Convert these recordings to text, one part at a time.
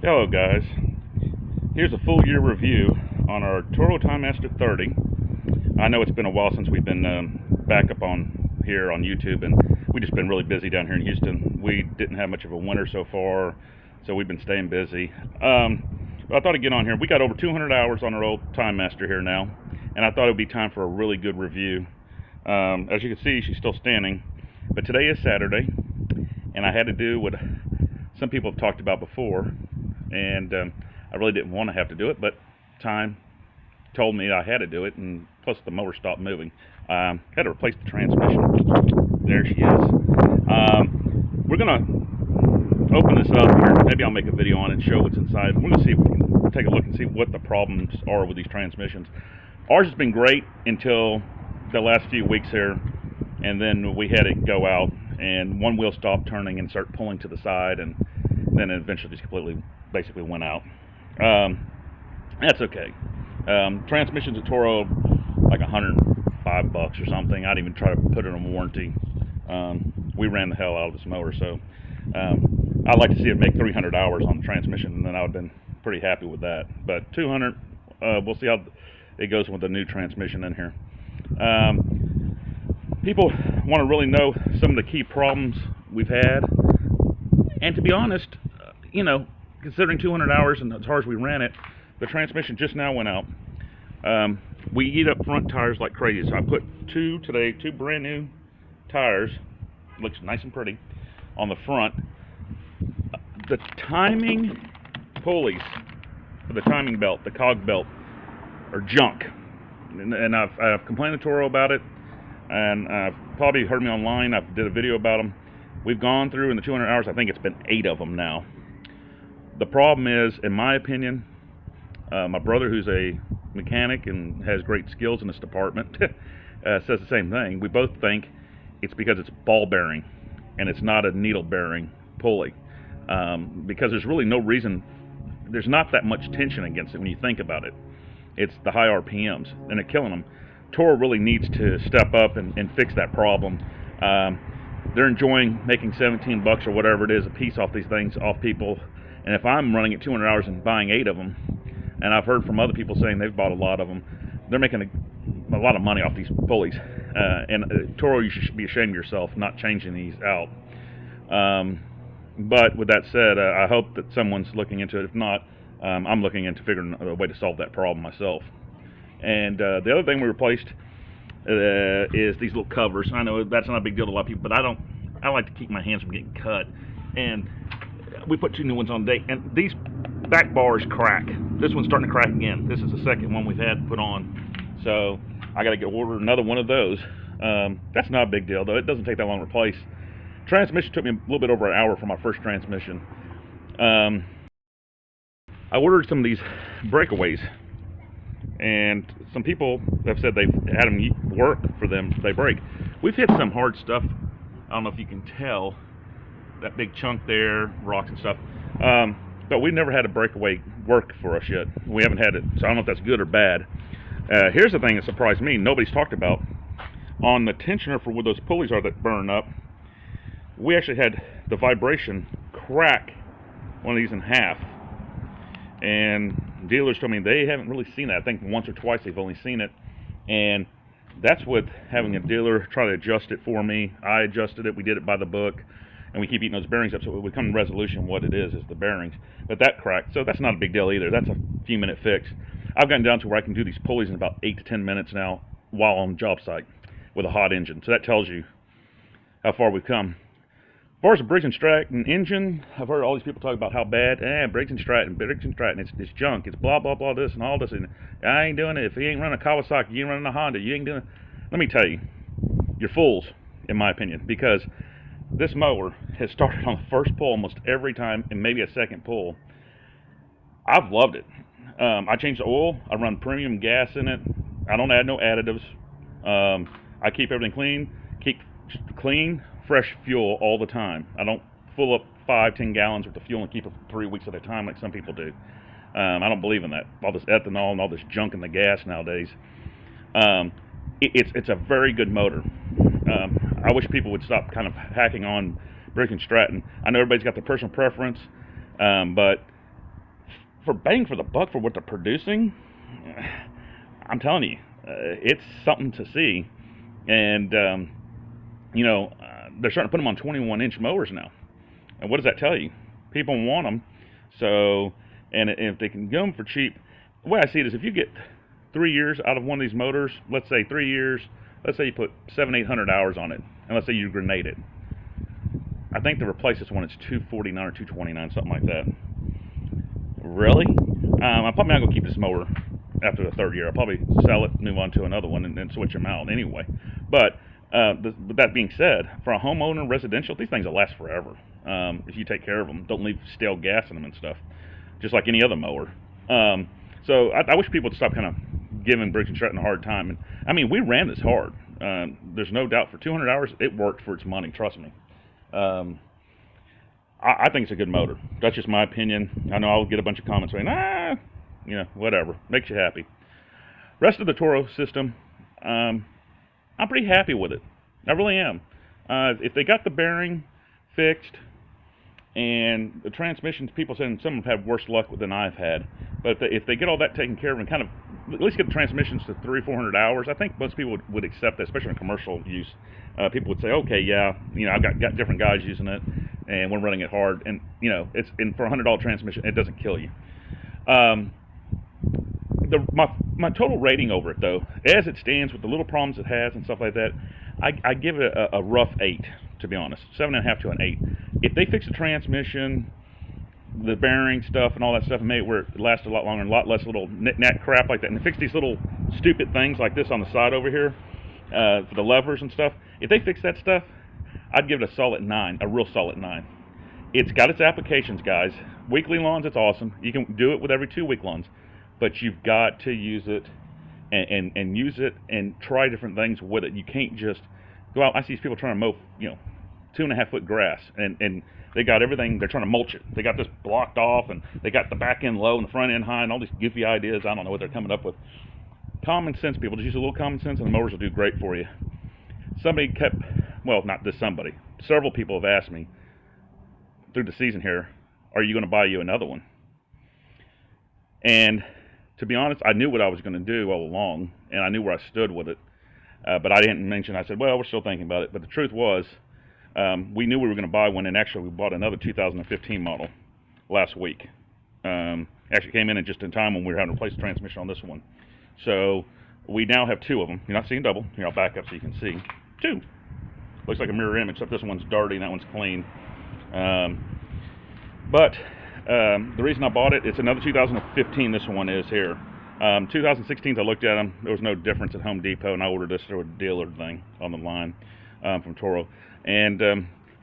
Hello guys, here's a full year review on our Toro TimeMaster 30. I know it's been a while since we've been back up on here on YouTube, and we've just been really busy down here in Houston. We didn't have much of a winter so far, so we've been staying busy. But I thought I'd get on here. We got over 200 hours on our old TimeMaster here now, and I thought it would be time for a really good review. As you can see, she's still standing, but today is Saturday, and I had to do what some people have talked about before, and I really didn't want to have to do it, but time told me I had to do it, and plus the mower stopped moving. Had to replace the transmission. There she is. We're gonna open this up here. Maybe I'll make a video on it and show what's inside. We're gonna see if we can take a look and see what the problems are with these transmissions. Ours has been great until the last few weeks here, and then we had it go out, and one wheel stopped turning and start pulling to the side, and then it eventually just completely, basically went out. That's okay. Transmissions at Toro, like $105 or something. I'd even try to put it on warranty. We ran the hell out of this mower, so I'd like to see it make 300 hours on the transmission, and then I would have been pretty happy with that. But 200, we'll see how it goes with the new transmission in here. People want to really know some of the key problems we've had, and to be honest, considering 200 hours and as hard as we ran it, the transmission just now went out. We eat up front tires like crazy, so I put two brand new tires, looks nice and pretty, on the front. The timing pulleys for the timing belt, the cog belt, are junk, and I've complained to Toro about it, and probably heard me online. I did a video about them. We've gone through in the 200 hours, I think it's been 8 of them now. The problem is, in my opinion, my brother, who's a mechanic and has great skills in this department, says the same thing. We both think it's because it's ball bearing and it's not a needle bearing pulley, because there's really no reason. There's not that much tension against it when you think about it. It's the high RPMs, and they're killing them. Toro really needs to step up and fix that problem. They're enjoying making $17 or whatever it is a piece off these things, off people. And if I'm running at 200 hours and buying 8 of them, and I've heard from other people saying they've bought a lot of them, they're making a lot of money off these pulleys. And Toro, you should be ashamed of yourself not changing these out. But with that said, I hope that someone's looking into it. If not, I'm looking into figuring a way to solve that problem myself. And the other thing we replaced is these little covers. I know that's not a big deal to a lot of people, but I like to keep my hands from getting cut. And we put 2 new ones on today, and these back bars crack. This one's starting to crack again. This is the second one we've had put on, so I got to order another one of those. That's not a big deal, though. It doesn't take that long to replace. Transmission took me a little bit over an hour for my first transmission. I ordered some of these breakaways, and some people have said they've had them work for them. They break. We've hit some hard stuff. I don't know if you can tell that big chunk there, rocks and stuff. But we never had a breakaway work for us yet. We haven't had it, so I don't know if that's good or bad. Here's the thing that surprised me. Nobody's talked about. On the tensioner for where those pulleys are that burn up, we actually had the vibration crack one of these in half. And dealers told me they haven't really seen that. I think once or twice they've only seen it. And that's with having a dealer try to adjust it for me. I adjusted it. We did it by the book. And we keep eating those bearings up, so we come to resolution what it is the bearings. But that cracked, so that's not a big deal either. That's a few minute fix. I've gotten down to where I can do these pulleys in about 8 to 10 minutes now while on job site with a hot engine. So that tells you how far we've come. As far as the Briggs & Stratton engine, I've heard all these people talk about how bad, Briggs & Stratton, it's junk, it's blah, blah, blah, this and all this, and I ain't doing it. If you ain't running a Kawasaki, you ain't running a Honda, you ain't doing it. Let me tell you, you're fools, in my opinion, because this mower has started on the first pull almost every time, and maybe a second pull. I've loved it. I changed the oil. I run premium gas in it. I don't add no additives. I keep everything clean. Keep clean, fresh fuel all the time. I don't fill up 5-10 gallons worth of fuel and keep it for 3 weeks at a time like some people do. I don't believe in that. All this ethanol and all this junk in the gas nowadays. It's a very good motor. I wish people would stop kind of hacking on Briggs & Stratton. I know everybody's got their personal preference, but for bang for the buck for what they're producing, I'm telling you, it's something to see. And they're starting to put them on 21-inch mowers now. And what does that tell you? People want them. So, and if they can get them for cheap, the way I see it is if you get 3 years out of one of these motors, let's say 3 years, let's say you put 700-800 hours on it, and let's say you grenade it. I think to replace this one, it's $249 or $229, something like that. Really? I'm probably not going to keep this mower after the third year. I'll probably sell it, move on to another one, and then switch them out anyway. But that being said, for a homeowner residential, these things will last forever if you take care of them. Don't leave stale gas in them and stuff, just like any other mower. So I wish people would stop kind of giving Briggs & Stratton a hard time. And I mean, we ran this hard. There's no doubt for 200 hours, it worked for its money. Trust me. I think it's a good motor. That's just my opinion. I know I'll get a bunch of comments saying, whatever. Makes you happy. Rest of the Toro system, I'm pretty happy with it. I really am. If they got the bearing fixed and the transmissions, people saying some have had worse luck than I've had. But if they get all that taken care of and kind of at least get the transmissions to 300-400 hours, I think most people would accept that, especially in commercial use. People would say, okay, yeah, I've got different guys using it, and we're running it hard, and and for a $100 transmission, it doesn't kill you. My total rating over it, though, as it stands with the little problems it has and stuff like that, I give it a rough 8, to be honest, 7.5 to an 8. If they fix the transmission, the bearing stuff and all that stuff, and made it where it lasts a lot longer and a lot less little knick-knack crap like that, and they fix these little stupid things like this on the side over here for the levers and stuff, if they fix that stuff, I'd give it a solid 9, a real solid 9. It's got its applications, guys. Weekly lawns, it's awesome. You can do it with every 2-week lawns, but you've got to use it and use it and try different things with it. You can't just go out. I see these people trying to mow 2.5-foot grass, and they got everything. They're trying to mulch it. They got this blocked off, and they got the back end low and the front end high, and all these goofy ideas. I don't know what they're coming up with. Common sense, people. Just use a little common sense, and the mowers will do great for you. Not this somebody. Several people have asked me through the season here, are you going to buy you another one? And to be honest, I knew what I was going to do all along, and I knew where I stood with it. But I didn't mention, I said, well, we're still thinking about it. But the truth was, we knew we were going to buy one, and actually we bought another 2015 model last week. Actually came in just in time when we were having to replace the transmission on this one. So we now have 2 of them. You're not seeing double. Here, I'll back up so you can see. 2. Looks like a mirror image, except this one's dirty and that one's clean. But the reason I bought it, it's another 2015 this one is here. 2016s, I looked at them. There was no difference at Home Depot, and I ordered this through a dealer thing on the line from Toro. And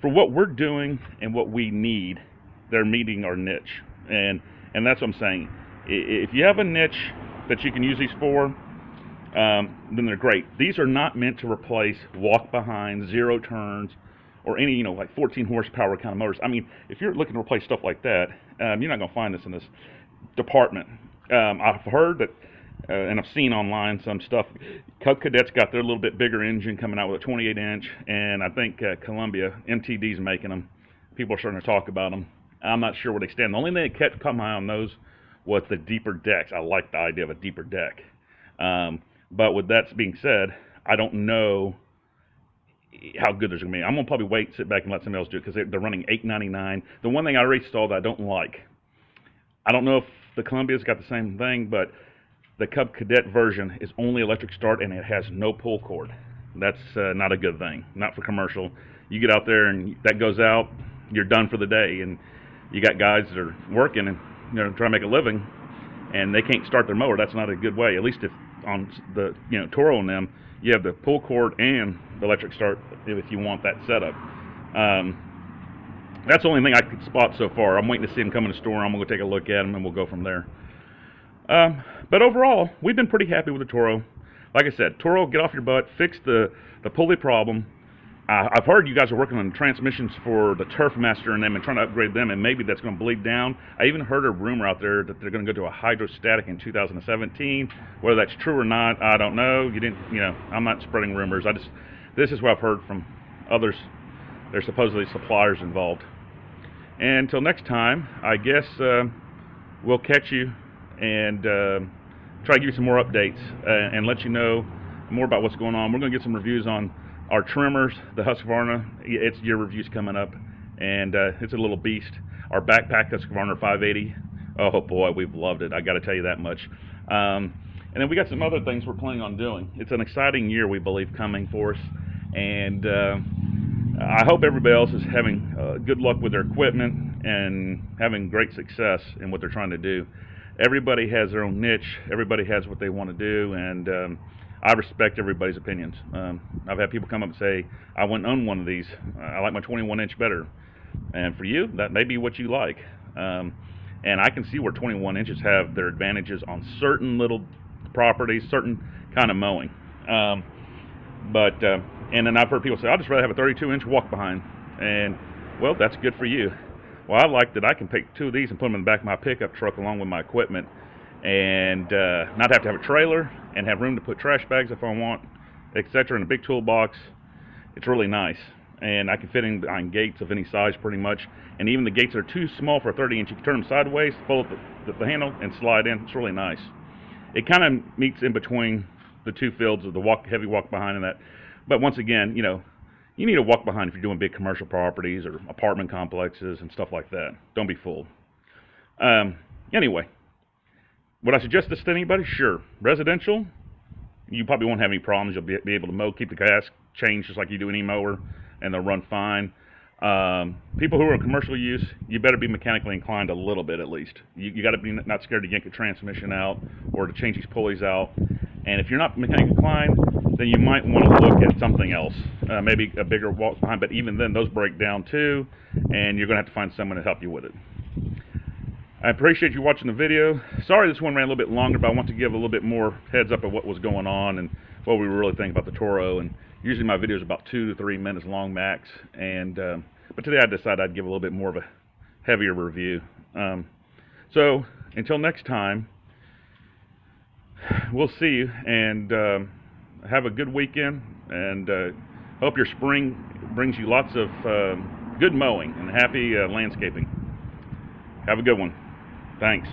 for what we're doing and what we need, they're meeting our niche. And that's what I'm saying. If you have a niche that you can use these for, then they're great. These are not meant to replace walk-behind, zero turns, or any, like 14 horsepower kind of motors. I mean, if you're looking to replace stuff like that, you're not going to find this in this department. I've heard that, and I've seen online some stuff, Cub Cadet's got their little bit bigger engine coming out with a 28-inch, and I think Columbia, MTD's making them. People are starting to talk about them. I'm not sure where they stand. The only thing that caught my eye on those was the deeper decks. I like the idea of a deeper deck. But with that being said, I don't know how good there's going to be. I'm going to probably wait, sit back, and let somebody else do it because they're running $8.99. The one thing I already saw that I don't like, I don't know if the Columbia's got the same thing, but the Cub Cadet version is only electric start and it has no pull cord. That's not a good thing, not for commercial. You get out there and that goes out, you're done for the day, and you got guys that are working and trying to make a living, and they can't start their mower. That's not a good way. At least if on the Toro and them, you have the pull cord and the electric start if you want that setup. That's the only thing I could spot so far. I'm waiting to see them come in the store. I'm going to take a look at them, and we'll go from there. But overall, we've been pretty happy with the Toro. Like I said, Toro, get off your butt, fix the pulley problem. I've heard you guys are working on transmissions for the Turfmaster and them and trying to upgrade them, and maybe that's going to bleed down. I even heard a rumor out there that they're going to go to a hydrostatic in 2017. Whether that's true or not, I don't know. I'm not spreading rumors. This is what I've heard from others. There's supposedly suppliers involved. And until next time, I guess we'll catch you and try to give you some more updates and let you know more about what's going on. We're going to get some reviews on our trimmers, the Husqvarna. It's year reviews coming up, and it's a little beast. Our backpack Husqvarna 580. Oh boy, we've loved it. I got to tell you that much. And then we got some other things we're planning on doing. It's an exciting year, we believe, coming for us, and I hope everybody else is having good luck with their equipment and having great success in what they're trying to do. Everybody has their own niche. Everybody has what they want to do, and I respect everybody's opinions. I've had people come up and say, I wouldn't own one of these. I like my 21-inch better. And for you, that may be what you like. And I can see where 21 inches have their advantages on certain little properties, certain kind of mowing. And then I've heard people say, I'd just rather have a 32-inch walk behind. And, well, that's good for you. Well, I like that I can take two of these and put them in the back of my pickup truck along with my equipment and not have to have a trailer and have room to put trash bags if I want, etc. in a big toolbox. It's really nice. And I can fit in behind gates of any size pretty much. And even the gates that are too small for a 30-inch, you can turn them sideways, pull up the handle, and slide in. It's really nice. It kind of meets in between the two fields of the heavy walk behind and that. But once again, you know, you need a walk behind if you're doing big commercial properties or apartment complexes and stuff like that. Don't be fooled. Anyway, would I suggest this to anybody? Sure. Residential, you probably won't have any problems. You'll be able to mow, keep the gas changed just like you do any mower, and they'll run fine. People who are in commercial use, you better be mechanically inclined a little bit at least. You got to be not scared to yank a transmission out or to change these pulleys out. And if you're not mechanically inclined, then you might want to look at something else, maybe a bigger walk behind. But even then, those break down too, and you're going to have to find someone to help you with it. I appreciate you watching the video. Sorry this one ran a little bit longer, but I want to give a little bit more heads up of what was going on and what we were really thinking about the Toro. And usually my videos are about 2 to 3 minutes long max. And but today I decided I'd give a little bit more of a heavier review. So until next time, we'll see you, and have a good weekend, and hope your spring brings you lots of good mowing and happy landscaping. Have a good one. Thanks.